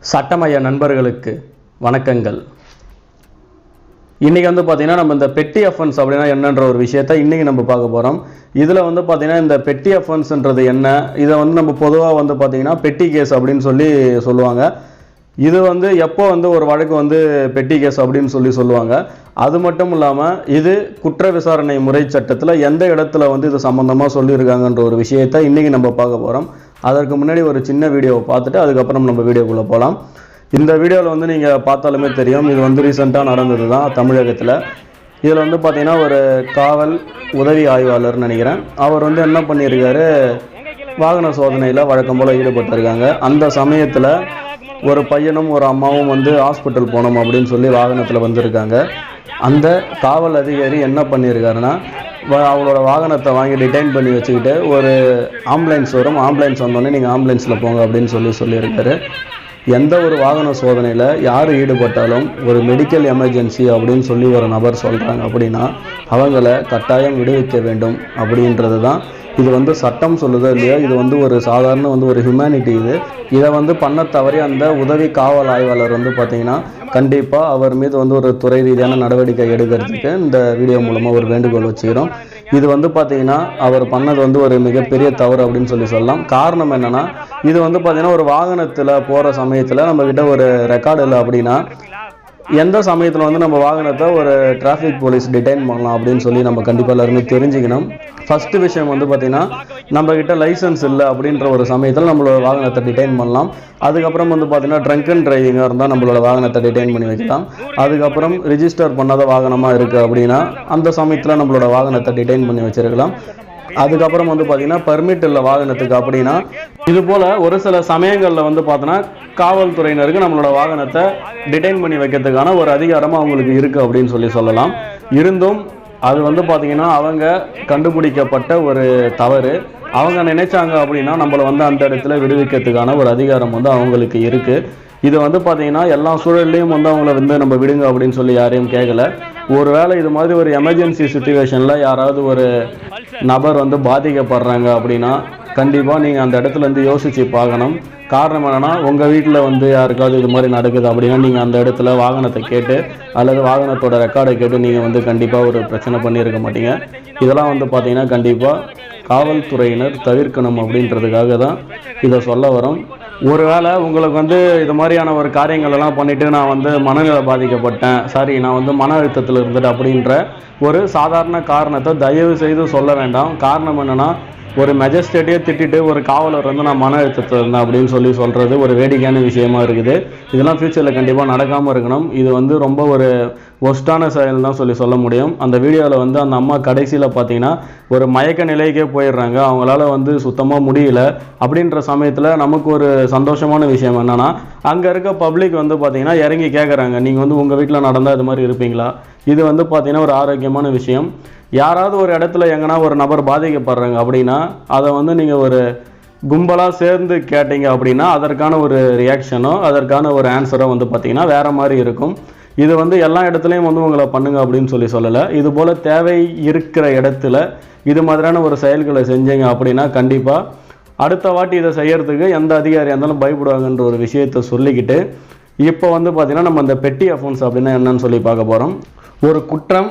சட்டமய நண்பர்களுக்கு வணக்கங்கள். இன்றைக்கி பார்த்திங்கன்னா நம்ம இந்த பெட்டி அஃபென்ஸ் அப்படின்னா என்னன்ற ஒரு விஷயத்தை இன்றைக்கி நம்ம பார்க்க போகிறோம். இதில் பார்த்திங்கன்னா இந்த பெட்டி அஃபென்ஸ்ன்றது என்ன, இதை நம்ம பொதுவாக பார்த்திங்கன்னா பெட்டி கேஸ் அப்படின்னு சொல்லுவாங்க. இது எப்போ ஒரு வழக்கு பெட்டி கேஸ் அப்படின்னு சொல்லுவாங்க. அது மட்டும் இல்லாமல் இது குற்ற விசாரணை முறை சட்டத்தில் எந்த இடத்துல இது சம்மந்தமாக சொல்லியிருக்காங்கன்ற ஒரு விஷயத்தை இன்றைக்கி நம்ம பார்க்க போகிறோம். அதற்கு முன்னாடி ஒரு சின்ன வீடியோவை பார்த்துட்டு அதுக்கப்புறம் நம்ம வீடியோக்குள்ளே போகலாம். இந்த வீடியோவில் நீங்கள் பார்த்தாலுமே தெரியும், இது ரீசெண்டாக நடந்தது தான் தமிழகத்தில். இதில் பார்த்திங்கன்னா ஒரு காவல் உதவி ஆய்வாளர்னு நினைக்கிறேன், அவர் என்ன பண்ணியிருக்காரு, வாகன சோதனையில் வழக்கம் போல் ஈடுபட்டிருக்காங்க. அந்த சமயத்தில் ஒரு பையனும் ஒரு அம்மாவும் ஹாஸ்பிட்டல் போனோம் அப்படின்னு வாகனத்தில் வந்திருக்காங்க. அந்த காவல் அதிகாரி என்ன பண்ணியிருக்காருன்னா, அவங்களோட வாகனத்தை வாங்கி டிடைன் பண்ணி வச்சுக்கிட்டு ஒரு ஆம்புலன்ஸ் வரும், ஆம்புலன்ஸ் வந்தோடனே நீங்கள் ஆம்புலன்ஸில் போங்க அப்படின்னு சொல்லியிருக்காரு. எந்த ஒரு வாகன சோதனையில் யார் ஈடுபட்டாலும் ஒரு மெடிக்கல் எமர்ஜென்சி அப்படின்னு ஒரு நபர் சொல்கிறாங்க அப்படின்னா அவங்கள கட்டாயம் விடுவிக்க வேண்டும் அப்படின்றது தான் இது சட்டம் சொல்லுதோ இல்லையோ, இது ஒரு சாதாரண ஒரு ஹியூமனிட்டி. இதை பண்ண தவறி அந்த உதவி காவல் ஆய்வாளர் பார்த்திங்கன்னா கண்டிப்பாக அவர் மீது ஒரு துறை ரீதியான நடவடிக்கை எடுக்கிறதுக்கு இந்த வீடியோ மூலமாக ஒரு வேண்டுகோள் வச்சுக்கிறோம். இது பார்த்திங்கன்னா அவர் பண்ணது ஒரு மிகப்பெரிய தவறு அப்படின்னு சொல்லலாம். காரணம் என்னென்னா, இது பார்த்திங்கன்னா ஒரு வாகனத்தில் போகிற சமயத்தில் நம்மக்கிட்ட ஒரு ரெக்கார்டு இல்லை அப்படின்னா எந்த சமயத்தில் நம்ம வாகனத்தை ஒரு டிராஃபிக் போலீஸ் டிடைன் பண்ணலாம் அப்படின்னு நம்ம கண்டிப்பாக எல்லாருமே தெரிஞ்சுக்கணும். ஃபஸ்ட்டு விஷயம் பார்த்திங்கன்னா நம்மக்கிட்ட லைசன்ஸ் இல்லை அப்படின்ற ஒரு சமயத்தில் நம்மளோட வாகனத்தை டிடைன் பண்ணலாம். அதுக்கப்புறம் பார்த்திங்கன்னா ட்ரங்க் அண்ட் டிரைவிங்காக இருந்தால் நம்மளோட வாகனத்தை டிடைன் பண்ணி வைக்கலாம். அதுக்கப்புறம் ரிஜிஸ்டர் பண்ணாத வாகனமாக இருக்குது அப்படின்னா அந்த சமயத்தில் நம்மளோட வாகனத்தை டிடைன் பண்ணி வச்சுருக்கலாம். அதுக்கப்புறம் பார்த்திங்கன்னா பர்மிட் இல்லை வாகனத்துக்கு அப்படின்னா இது போல் ஒரு சில சமயங்களில் பார்த்தோன்னா காவல்துறையினருக்கு நம்மளோட வாகனத்தை டிடைன் பண்ணி வைக்கிறதுக்கான ஒரு அதிகாரமாக அவங்களுக்கு இருக்குது அப்படின்னு சொல்லலாம். இருந்தும் அது பார்த்திங்கன்னா அவங்க கண்டுபிடிக்கப்பட்ட ஒரு தவறு. அவங்க நினைச்சாங்க அப்படின்னா நம்மளை அந்த இடத்துல விடுவிக்கிறதுக்கான ஒரு அதிகாரம் அவங்களுக்கு இருக்குது. இது பார்த்திங்கன்னா எல்லா சூழல்லையும் அவங்கள நம்ம விடுங்க அப்படின்னு யாரையும் கேட்கல. ஒருவேளை இது மாதிரி ஒரு எமர்ஜென்சி சுச்சுவேஷனில் யாராவது ஒரு நபர் பாதிக்கப்படுறாங்க அப்படின்னா கண்டிப்பாக நீங்கள் அந்த இடத்துல யோசித்து பார்க்கணும். காரணம் என்னென்னா, உங்கள் வீட்டில் யாருக்காவது இது மாதிரி நடக்குது அப்படின்னா நீங்கள் அந்த இடத்துல வாகனத்தை கேட்டு அல்லது வாகனத்தோட ரெக்கார்டை கேட்டு நீங்கள் கண்டிப்பாக ஒரு பிரச்சனை பண்ணியிருக்க மாட்டீங்க. இதெல்லாம் பார்த்தீங்கன்னா கண்டிப்பாக காவல்துறையினர் தவிர்க்கணும் அப்படின்றதுக்காக தான் இதை சொல்ல வரோம். ஒருவேளை உங்களுக்கு இது மாதிரியான ஒரு காரியங்கள் எல்லாம் பண்ணிவிட்டு நான் மனநிலை பாதிக்கப்பட்டேன், சாரி நான் மன அழுத்தத்தில் இருந்துட்டு அப்படின்ற ஒரு சாதாரண காரணத்தை தயவு செய்து சொல்ல வேண்டாம். காரணம் என்னென்னா, ஒரு மெஜிஸ்ட்ரேட்டையே திட்டிட்டு ஒரு காவலர் நான் மன அழுத்தத்தில் இருந்தேன் அப்படின்னு சொல்கிறது ஒரு வேடிக்கையான விஷயமா இருக்குது. இதெல்லாம் ஃப்யூச்சரில் கண்டிப்பாக நடக்காமல் இருக்கணும். இது ரொம்ப ஒரு ஒஸ்டான செயல் தான் சொல்ல முடியும். அந்த வீடியோவில் அந்த அம்மா கடைசியில் பார்த்தீங்கன்னா ஒரு மயக்க நிலைக்கே போயிடுறாங்க. அவங்களால சுத்தமாக முடியல. அப்படின்ற சமயத்தில் நமக்கு ஒரு சந்தோஷமான விஷயம் என்னென்னா, அங்கே இருக்க பப்ளிக் பார்த்தீங்கன்னா இறங்கி கேட்குறாங்க, நீங்கள் உங்கள் வீட்டில் நடந்தால் இது மாதிரி இருப்பீங்களா? இது பார்த்தீங்கன்னா ஒரு ஆரோக்கியமான விஷயம். யாராவது ஒரு இடத்துல எங்கன்னா ஒரு நபர் பாதிக்கப்படுறாங்க அப்படின்னா அதை நீங்கள் ஒரு கும்பலாக சேர்ந்து கேட்டீங்க அப்படின்னா அதற்கான ஒரு ரியாக்ஷனோ அதற்கான ஒரு ஆன்சரோ பார்த்தீங்கன்னா வேறு மாதிரி இருக்கும். இது எல்லா இடத்துலையும் உங்களை பண்ணுங்க அப்படின்னு சொல்லலை. இது போல் தேவை இருக்கிற இடத்துல இது மாதிரியான ஒரு செயல்களை செஞ்சீங்க அப்படின்னா கண்டிப்பாக அடுத்த வாட்டி இதை செய்யறதுக்கு எந்த அதிகாரியாக இருந்தாலும் பயப்படுவாங்கன்ற ஒரு விஷயத்தை சொல்லிக்கிட்டு இப்போ பார்த்தீங்கன்னா நம்ம இந்த பெட்டி அஃபென்ஸ் அப்படின்னா என்னன்னு பார்க்க போகிறோம். ஒரு குற்றம்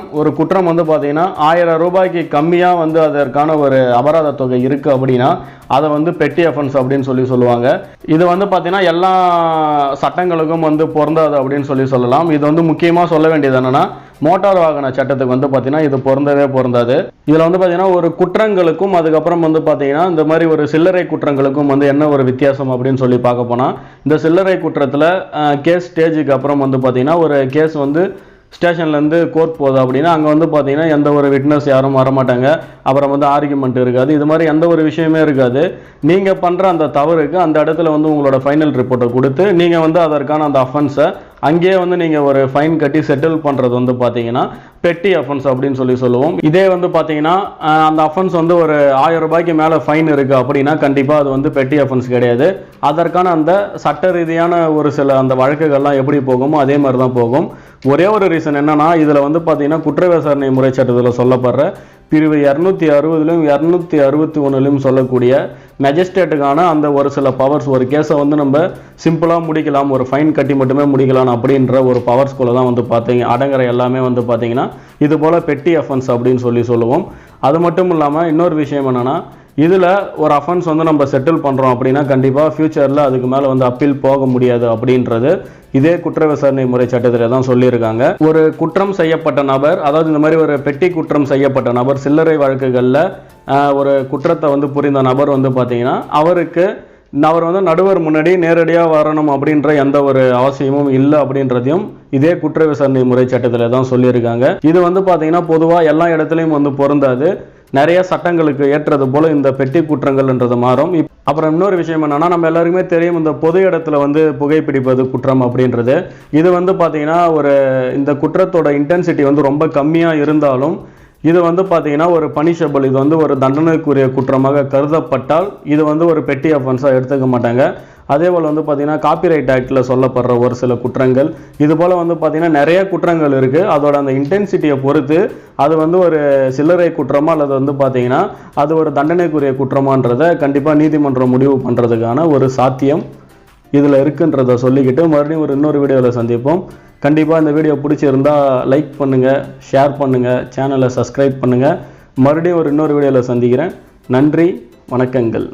பார்த்தீங்கன்னா 1000 ரூபாய்க்கு கம்மியாக அதற்கான ஒரு அபராத தொகை இருக்குது அப்படின்னா அதை பெட்டி அஃபென்ஸ் அப்படின்னு சொல்லுவாங்க. இது பார்த்தீங்கன்னா எல்லா சட்டங்களுக்கும் பொருந்தாது அப்படின்னு சொல்லலாம். இது முக்கியமாக சொல்ல வேண்டியது என்னென்னா, மோட்டார் வாகன சட்டத்துக்கு பார்த்தீங்கன்னா இது பொருந்தாது. இதில் பார்த்தீங்கன்னா ஒரு குற்றங்களுக்கும் அதுக்கப்புறம் பார்த்தீங்கன்னா இந்த மாதிரி ஒரு சில்லறை குற்றங்களுக்கும் என்ன ஒரு வித்தியாசம் அப்படின்னு பார்க்க போனால், இந்த சில்லறை குற்றத்தில் கேஸ் ஸ்டேஜுக்கு அப்புறம் பார்த்தீங்கன்னா ஒரு கேஸ் ஸ்டேஷன்லேருந்து கோர்ட் போகுது அப்படின்னா அங்கே பார்த்தீங்கன்னா எந்த ஒரு விட்னஸ் யாரும் வரமாட்டாங்க. அப்புறம் ஆர்குமெண்ட் இருக்காது. இது மாதிரி எந்த ஒரு விஷயமே இருக்காது. நீங்கள் பண்ணுற அந்த தவறுக்கு அந்த இடத்துல உங்களோட ஃபைனல் ரிப்போர்ட்டை கொடுத்து நீங்கள் அதற்கான அந்த அஃபென்ஸை அங்கேயே நீங்கள் ஒரு ஃபைன் கட்டி செட்டில் பண்ணுறது பார்த்தீங்கன்னா பெட்டி அஃபென்ஸ் அப்படின்னு சொல்லுவோம். இதே பார்த்தீங்கன்னா அந்த அஃபென்ஸ் ஒரு 1000 ரூபாய்க்கு மேலே ஃபைன் இருக்குது அப்படின்னா கண்டிப்பாக அது பெட்டி அஃபென்ஸ் கிடையாது. அதற்கான அந்த சட்ட ரீதியான ஒரு சில அந்த வழக்குகள்லாம் எப்படி போகுமோ அதே மாதிரி தான் போகும். ஒரே ஒரு ரீசன் என்னன்னா, இதில் பார்த்தீங்கன்னா குற்ற விசாரணை முறை சட்டத்தில் சொல்லப்படுற பிரிவு 260லும் 261லும் சொல்லக்கூடிய மெஜிஸ்ட்ரேட்டுக்கான அந்த ஒரு சில பவர்ஸ், ஒரு கேஸை வந்து நம்ம சிம்பிளாக முடிக்கலாம், ஒரு ஃபைன் கட்டி மட்டுமே முடிக்கலாம் அப்படின்ற ஒரு பவர்ஸ்குள்ளே தான் வந்து பார்த்தீங்க அடங்குற எல்லாமே வந்து பார்த்தீங்கன்னா இது போல் பெட்டி அஃபென்ஸ் அப்படின்னு சொல்லுவோம். அது மட்டும் இல்லாமல் இன்னொரு விஷயம் என்னென்னா, இதில் ஒரு அஃபென்ஸ் வந்து நம்ம செட்டில் பண்ணுறோம் அப்படின்னா கண்டிப்பாக ஃப்யூச்சரில் அதுக்கு மேலே வந்து அப்பீல் போக முடியாது அப்படின்றது இதே குற்ற விசாரணை முறை சட்டத்தில் தான் சொல்லியிருக்காங்க. ஒரு குற்றம் செய்யப்பட்ட நபர், அதாவது இந்த மாதிரி ஒரு பெட்டி குற்றம் செய்யப்பட்ட நபர், சில்லறை வழக்குகளில் ஒரு குற்றத்தை வந்து புரிந்த நபர் வந்து பார்த்தீங்கன்னா அவர் வந்து நடுவர் முன்னாடி நேரடியாக வரணும் அப்படின்ற எந்த ஒரு அவசியமும் இல்லை அப்படின்றதையும் இதே குற்ற விசாரணை முறை சட்டத்தில் தான் சொல்லியிருக்காங்க. இது வந்து பார்த்தீங்கன்னா பொதுவாக எல்லா இடத்துலையும் வந்து பொருந்தாது. நிறைய சட்டங்களுக்கு ஏற்றது போல இந்த பெட்டி குற்றங்கள்ன்றது மாறும். அப்புறம் இன்னொரு விஷயம் என்னன்னா, நம்ம எல்லாருக்குமே தெரியும் இந்த பொது இடத்துல வந்து புகைப்பிடிப்பது குற்றம் அப்படின்றது. இது வந்து பார்த்தீங்கன்னா இந்த குற்றத்தோட இன்டென்சிட்டி வந்து ரொம்ப கம்மியாக இருந்தாலும் இது வந்து பார்த்தீங்கன்னா ஒரு பனிஷபிள், இது வந்து ஒரு தண்டனைக்குரிய குற்றமாக கருதப்பட்டால் இது வந்து ஒரு பெட்டி அஃபென்ஸாக எடுத்துக்க மாட்டாங்க. அதே போல் வந்து பார்த்தீங்கன்னா காப்பிரைட் ஆக்டில் சொல்லப்படுற ஒரு சில குற்றங்கள், இது போல் வந்து பார்த்தீங்கன்னா நிறைய குற்றங்கள் இருக்குது. அதோட அந்த இன்டென்சிட்டியை பொறுத்து அது வந்து ஒரு சில்லறை குற்றமா அல்லது வந்து பார்த்தீங்கன்னா அது ஒரு தண்டனைக்குரிய குற்றமான்றதை கண்டிப்பாக நீதிமன்றம் முடிவு பண்ணுறதுக்கான ஒரு சாத்தியம் இதில் இருக்குன்றதை சொல்லிக்கிட்டு மறுபடியும் இன்னொரு வீடியோவில் சந்திப்போம். கண்டிப்பாக இந்த வீடியோ பிடிச்சிருந்தா லைக் பண்ணுங்கள், ஷேர் பண்ணுங்கள், சேனலை சப்ஸ்கிரைப் பண்ணுங்கள். மறுபடியும் இன்னொரு வீடியோவில் சந்திக்கிறேன். நன்றி, வணக்கங்கள்.